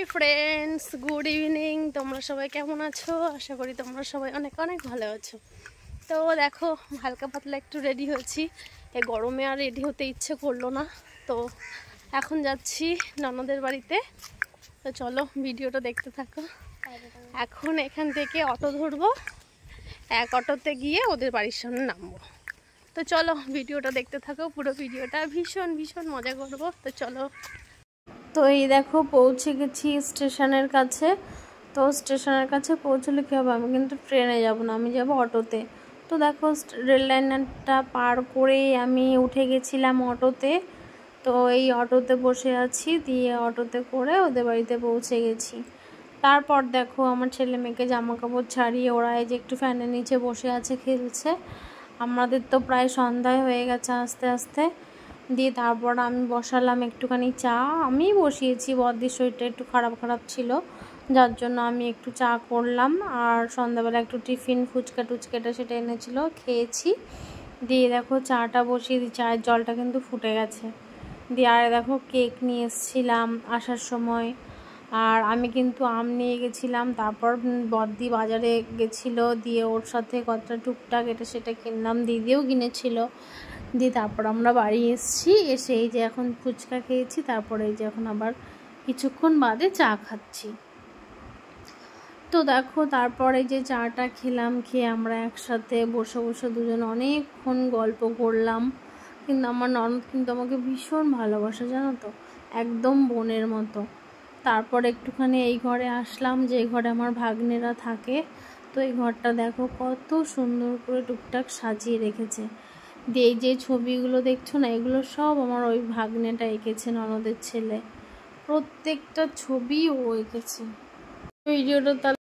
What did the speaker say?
Hi friends, good evening. তোমরা সবাই কেমন আছো? আশা করি তোমরা সবাই অনেক অনেক ভালো আছো। তো দেখো, হালকা পাতলা একটু রেডি হয়েছি। এই গরমে আর রেডি হতে ইচ্ছে করলো না, তো এখন যাচ্ছি ননদের বাড়িতে। তো চলো ভিডিওটা দেখতে থাকো। এখন এখান থেকে অটো ধরবো, এক অটোতে গিয়ে ওদের বাড়ির সামনে নামবো। তো চলো ভিডিওটা দেখতে থাকো, পুরো ভিডিওটা ভীষণ ভীষণ মজা করবো। তো চলো। তো এই দেখো পৌঁছে গেছি স্টেশনের কাছে। তো স্টেশনের কাছে পৌঁছলে কী হবে, আমি কিন্তু ট্রেনে যাব না, আমি যাব অটোতে। তো দেখো রেল লাইনটা পার করেই আমি উঠে গেছিলাম অটোতে। তো এই অটোতে বসে আছি, দিয়ে অটোতে করে ওদের বাড়িতে পৌঁছে গেছি। তারপর দেখো আমার ছেলে মেয়েকে জামা কাপড় ছাড়িয়ে ওরা এই যে একটু ফ্যানের নিচে বসে আছে, খেলছে। আমাদের তো প্রায় সন্ধ্যায় হয়ে গেছে আস্তে আস্তে। দিয়ে তারপর আমি বসালাম একটুখানি চা। আমি বসিয়েছি, বদ্দির শরীরটা একটু খারাপ খারাপ ছিল, যার জন্য আমি একটু চা করলাম। আর সন্ধ্যাবেলা একটু টিফিন ফুচকা টুচকাটা সেটা এনেছিল, খেয়েছি। দিয়ে দেখো চাটা বসিয়ে দিই, চায়ের জলটা কিন্তু ফুটে গেছে। দিয়ে আর দেখো কেক নিয়ে এসেছিলাম আসার সময়। আর আমি কিন্তু আম নিয়ে গেছিলাম। তারপর বদ্দি বাজারে গেছিলো, দিয়ে ওর সাথে কতটা টুকটাক এটা সেটা কিনলাম, দিদিও কিনেছিল। দিয়ে তারপর আমরা বাড়ি এসেছি, এসে এই যে এখন ফুচকা খেয়েছি, তারপরে এই যে এখন আবার কিছুক্ষণ বাদে চা খাচ্ছি। তো দেখো তারপরে যে চাটা খেলাম, খেয়ে আমরা একসাথে বসে বসে দুজন অনেকক্ষণ গল্প করলাম। কিন্তু আমার ননদ কিন্তু আমাকে ভীষণ ভালোবাসে, জানো তো, একদম বোনের মতো। তারপর একটুখানি এই ঘরে আসলাম, যে ঘরে আমার ভাগ্নেরা থাকে। তো এই ঘরটা দেখো কত সুন্দর করে টুকটাক সাজিয়ে রেখেছে। দিয়ে এই যে ছবিগুলো দেখছো না, এগুলো সব আমার ওই ভাগ্নেটা এঁকেছে, ননদের ছেলে। প্রত্যেকটা ছবি ও এঁকেছে। ভিডিওটা